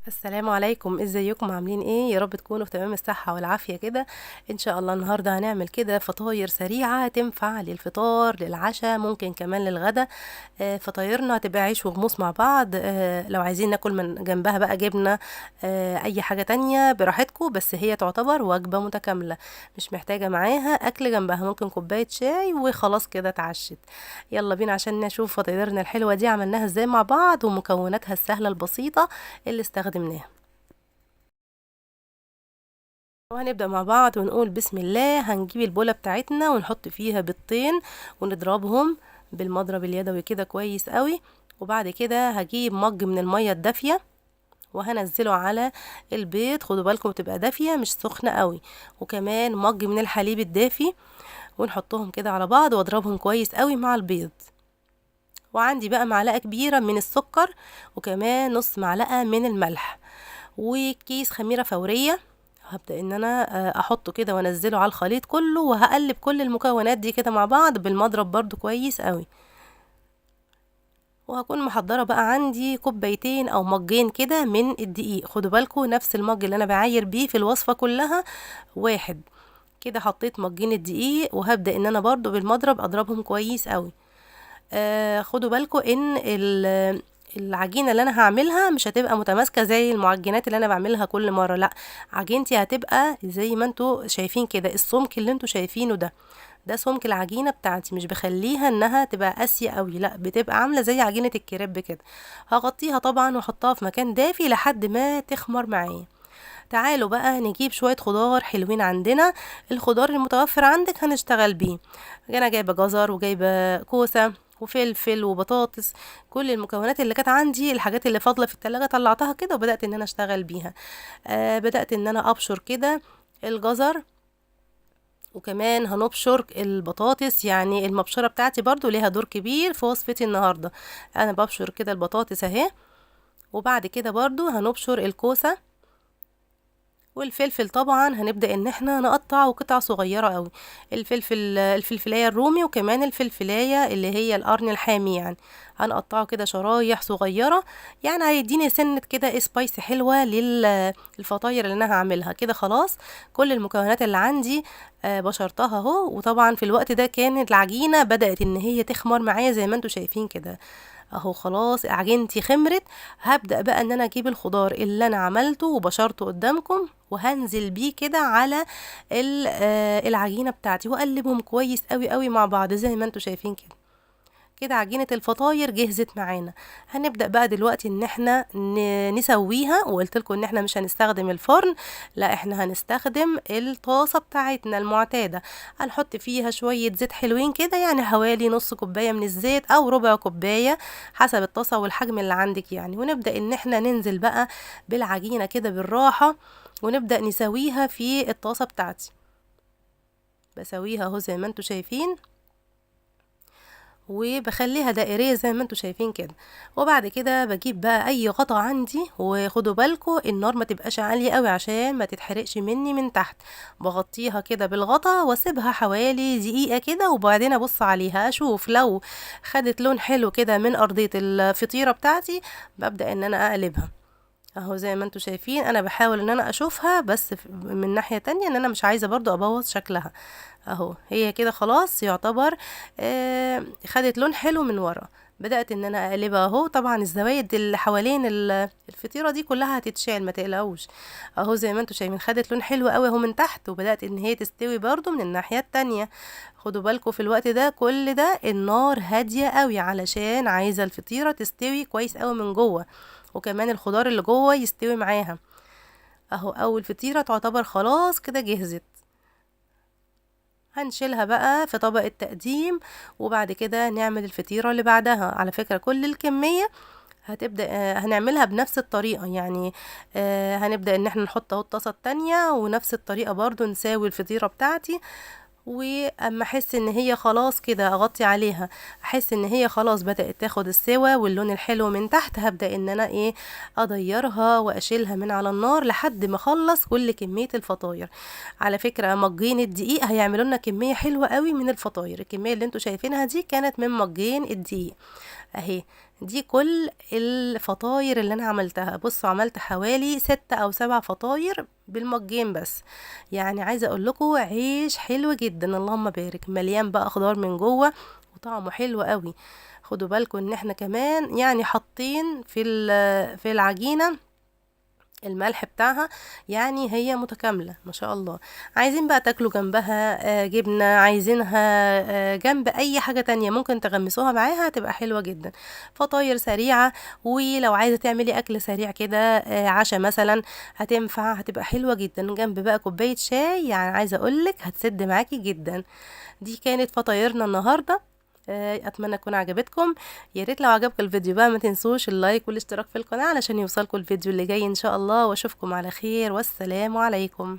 السلام عليكم، ازيكم عاملين ايه؟ يا رب تكونوا في تمام الصحة والعافية كده. ان شاء الله النهاردة هنعمل كده فطاير سريعة تنفع للفطار للعشاء ممكن كمان للغدا. فطايرنا هتبقى عيش وغموس مع بعض. لو عايزين ناكل من جنبها بقى جبنة، اي حاجة تانية براحتكم، بس هي تعتبر وجبة متكاملة، مش محتاجة معاها اكل جنبها، ممكن كوباية شاي وخلاص كده اتعشت. يلا بينا عشان نشوف فطايرنا الحلوة دي عملناها ازاي مع بعض ومكوناتها السهلة البسيطة اللي استخدمناها. وهنبدأ مع بعض ونقول بسم الله. هنجيب البولة بتاعتنا ونحط فيها بيضتين ونضربهم بالمضرب اليدوي كده كويس قوي. وبعد كده هجيب مج من المية الدافية وهنزله على البيض، خدوا بالكم تبقى دافية مش سخنة قوي. وكمان مج من الحليب الدافي ونحطهم كده على بعض واضربهم كويس قوي مع البيض. وعندي بقى معلقة كبيرة من السكر وكمان نص معلقة من الملح وكيس خميرة فورية. هبدأ ان انا احطه كده وانزله على الخليط كله، وهقلب كل المكونات دي كده مع بعض بالمضرب برضو كويس قوي. وهكون محضرة بقى عندي كوبايتين او مجين كده من الدقيق، خدوا بالكم نفس المج اللي انا بعاير بيه في الوصفة كلها واحد. كده حطيت مجين الدقيق وهبدأ ان انا برضو بالمضرب اضربهم كويس قوي. خدوا بالكم ان العجينه اللي انا هعملها مش هتبقى متماسكه زي المعجنات اللي انا بعملها كل مره، لا، عجينتي هتبقى زي ما انتوا شايفين كده، السمك اللي انتوا شايفينه ده سمك العجينه بتاعتي، مش بخليها انها تبقى قاسيه قوي، لا، بتبقى عامله زي عجينه الكريب كده. هغطيها طبعا واحطها في مكان دافي لحد ما تخمر معايا. تعالوا بقى نجيب شويه خضار حلوين عندنا. الخضار المتوفر عندك هنشتغل بيه. انا جايبه جزر وجايبه كوسه وفلفل وبطاطس. كل المكونات اللي كانت عندي، الحاجات اللي فاضله في التلاجة طلعتها كده وبدات ان انا اشتغل بيها. بدات ان انا ابشر كده الجزر، وكمان هنبشر البطاطس، يعني المبشره بتاعتي برضو ليها دور كبير في وصفتي النهارده. انا ببشر كده البطاطس اهي. وبعد كده برضو هنبشر الكوسه والفلفل، طبعا هنبدأ ان احنا نقطعه قطع صغيرة قوي. الفلفلاية الرومي وكمان الفلفلاية اللي هي القرن الحامي، يعني هنقطعه كده شرايح صغيرة، يعني هيديني سنة كده سبايسي حلوة للفطاير اللي انا هعملها كده. خلاص كل المكونات اللي عندي بشرتها اهو. وطبعا في الوقت ده كانت العجينة بدأت ان هي تخمر معايا زي ما انتوا شايفين كده اهو. خلاص عجينتي خمرت. هبدأ بقى ان انا اجيب الخضار اللي انا عملته وبشرته قدامكم وهنزل بيه كده على العجينة بتاعتي واقلبهم كويس قوي قوي مع بعض زي ما انتوا شايفين كده. كده عجينة الفطاير جهزت معانا. هنبدأ بقى دلوقتي ان احنا نسويها، وقلت لكم ان احنا مش هنستخدم الفرن، لا، احنا هنستخدم الطاسة بتاعتنا المعتادة. هنحط فيها شوية زيت حلوين كده، يعني حوالي نص كوباية من الزيت او ربع كوباية حسب الطاسة والحجم اللي عندك يعني. ونبدأ ان احنا ننزل بقى بالعجينة كده بالراحة ونبدأ نسويها في الطاسة بتاعتي. بسويها اهو زي ما انتوا شايفين، وبخليها دائرية زي ما انتوا شايفين كده. وبعد كده بجيب بقى اي غطا عندي، وخدوا بالكم النار ما تبقاش عالية قوي عشان ما تتحرقش مني من تحت. بغطيها كده بالغطا واسيبها حوالي دقيقة كده، وبعدين ابص عليها اشوف لو خدت لون حلو كده من ارضية الفطيرة بتاعتي، ببدأ ان انا اقلبها اهو زي ما انتوا شايفين. انا بحاول ان انا اشوفها، بس من ناحية تانية ان انا مش عايزة برضو ابوظ شكلها اهو. هي كده خلاص يعتبر خدت لون حلو من ورا. بدأت ان انا اقلبها اهو. طبعا الزوايد اللي حوالين الفطيرة دي كلها هتتشال، ما تقلقوش. اهو زي ما انتوا شايفين خدت لون حلو قوي اهو من تحت، وبدأت ان هي تستوي برضو من الناحية التانية. خدوا بالكم في الوقت ده كل ده النار هادية قوي علشان عايزة الفطيرة تستوي كويس قوي من جوه، وكمان الخضار اللي جوه يستوي معاها اهو. اول فطيرة تعتبر خلاص كده جهزت. هنشيلها بقى في طبق التقديم، وبعد كده نعمل الفطيرة اللي بعدها. على فكرة كل الكمية هتبدأ هنعملها بنفس الطريقة يعني. هنبدأ ان احنا نحط اهو الطاسة التانية ونفس الطريقة برضو نساوي الفطيرة بتاعتي. واما احس ان هي خلاص كده اغطي عليها، احس ان هي خلاص بدأت تاخد السوا واللون الحلو من تحت، هبدأ ان انا ايه اضيرها واشيلها من على النار لحد ما اخلص كل كمية الفطاير. على فكرة مجين الدقيق هيعملوا لنا كمية حلوة قوي من الفطاير. الكمية اللي انتوا شايفينها دي كانت من مجين الدقيق. اهي. دي كل الفطاير اللي انا عملتها. بصوا عملت حوالي 6 أو 7 فطاير بالمجين بس. يعني عايزه اقول لكم عيش حلو جدا، اللهم بارك، مليان بقى خضار من جوه وطعمه حلو قوي. خدوا بالكم ان احنا كمان يعني حاطين في العجينه الملح بتاعها، يعني هي متكاملة ما شاء الله. عايزين بقى تاكلوا جنبها جبنة، عايزينها جنب اي حاجة تانية ممكن تغمسوها معاها، هتبقى حلوة جدا. فطاير سريعة، ولو عايزة تعملي اكل سريع كده عشاء مثلا، هتنفع، هتبقى حلوة جدا جنب بقى كوباية شاي. يعني عايزة اقولك هتسد معاكي جدا. دي كانت فطايرنا النهاردة. اتمنى تكون عجبتكم. يا ريت لو عجبكم الفيديو بقى ما تنسوش اللايك والاشتراك في القناة علشان يوصلكم الفيديو اللي جاي ان شاء الله، واشوفكم على خير، والسلام عليكم.